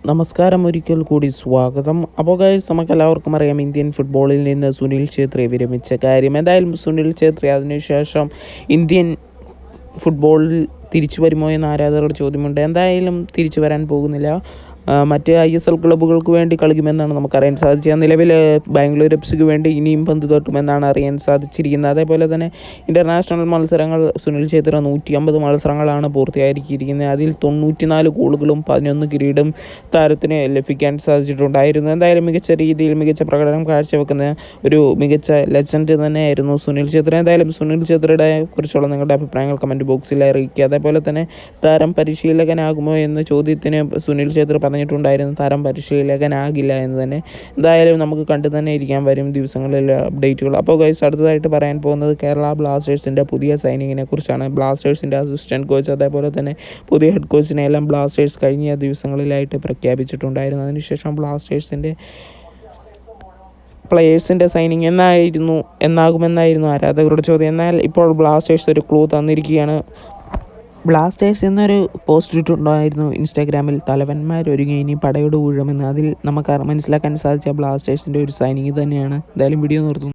നമസ്കാരം, ഒരിക്കൽ കൂടി സ്വാഗതം. അപ്പോൾ ഗൈസ്, നമുക്കെല്ലാവർക്കും അറിയാം ഇന്ത്യൻ ഫുട്ബോളിൽ നിന്ന് സുനിൽ ഛേത്രി വിരമിച്ച കാര്യം. എന്തായാലും സുനിൽ ഛേത്രി അതിനുശേഷം ഇന്ത്യൻ ഫുട്ബോളിൽ തിരിച്ചു വരുമോ എന്ന ആരാധകരുടെ ചോദ്യമുണ്ട്. എന്തായാലും തിരിച്ചു വരാൻ പോകുന്നില്ല. മറ്റ് ISL ക്ലബ്ബുകൾക്ക് വേണ്ടി കളിക്കുമെന്നാണ് നമുക്കറിയാൻ സാധിച്ചത്. നിലവിൽ ബാംഗ്ലൂർ എഫ്സിക്ക് വേണ്ടി ഇനിയും പന്ത് തട്ടുമെന്നാണ് അറിയാൻ സാധിച്ചിരിക്കുന്നത്. അതേപോലെ തന്നെ ഇൻ്റർനാഷണൽ മത്സരങ്ങൾ സുനിൽ ഛേത്രി 150 മത്സരങ്ങളാണ് പൂർത്തിയാക്കിയിരിക്കുന്നത്. അതിൽ 94 ഗോളുകളും 11 കിരീടം താരത്തിന് ലഭിക്കാൻ സാധിച്ചിട്ടുണ്ടായിരുന്നു. എന്തായാലും മികച്ച രീതിയിൽ മികച്ച പ്രകടനം കാഴ്ചവെക്കുന്ന ഒരു മികച്ച ലെജൻഡ് തന്നെയായിരുന്നു സുനിൽ ഛേത്രി. എന്തായാലും സുനിൽ ഛേത്രിയുടെ കുറിച്ചുള്ള നിങ്ങളുടെ അഭിപ്രായങ്ങൾ കമൻറ്റ് ബോക്സിൽ അറിയിക്കുക. അതേപോലെ തന്നെ താരം പരിശീലകനാകുമോ എന്ന ചോദ്യത്തിന് സുനിൽ ഛേത്രി പറഞ്ഞിട്ടുണ്ടായിരുന്നു താരം പരിശീലകനാകില്ല എന്ന് തന്നെ. എന്തായാലും നമുക്ക് കണ്ടു തന്നെ ഇരിക്കാൻ വരും ദിവസങ്ങളിൽ അപ്ഡേറ്റുകൾ. അപ്പോൾ ഗൈസ്, അടുത്തതായിട്ട് പറയാൻ പോകുന്നത് കേരള ബ്ലാസ്റ്റേഴ്സിൻ്റെ പുതിയ സൈനിങ്ങിനെ കുറിച്ചാണ്. ബ്ലാസ്റ്റേഴ്സിൻ്റെ അസിസ്റ്റൻറ്റ് കോച്ച് അതേപോലെ തന്നെ പുതിയ ഹെഡ് കോച്ചിനെ എല്ലാം ബ്ലാസ്റ്റേഴ്സ് കഴിഞ്ഞ ദിവസങ്ങളിലായിട്ട് പ്രഖ്യാപിച്ചിട്ടുണ്ടായിരുന്നു. അതിനുശേഷം ബ്ലാസ്റ്റേഴ്സിൻ്റെ പ്ലെയേഴ്സിൻ്റെ സൈനിങ് എന്നാകുമെന്നായിരുന്നു ആരാധകരുടെ ചോദ്യം. എന്നാൽ ഇപ്പോൾ ബ്ലാസ്റ്റേഴ്സ് ഒരു ക്ലൂ തന്നിരിക്കുകയാണ്. ബ്ലാസ്റ്റേഴ്സ് എന്നൊരു പോസ്റ്റ് ഇട്ടിട്ടുണ്ടായിരുന്നു ഇൻസ്റ്റാഗ്രാമിൽ. തലവന്മാരൊരുങ്ങി ഇനി പടയോട് ഊഴമെന്ന്. അതിൽ നമുക്ക് മനസ്സിലാക്കാൻ സാധിച്ച ബ്ലാസ്റ്റേഴ്സിൻ്റെ ഒരു സൈനിങ് തന്നെയാണ്. എന്തായാലും വീഡിയോ നിർത്തുന്നു.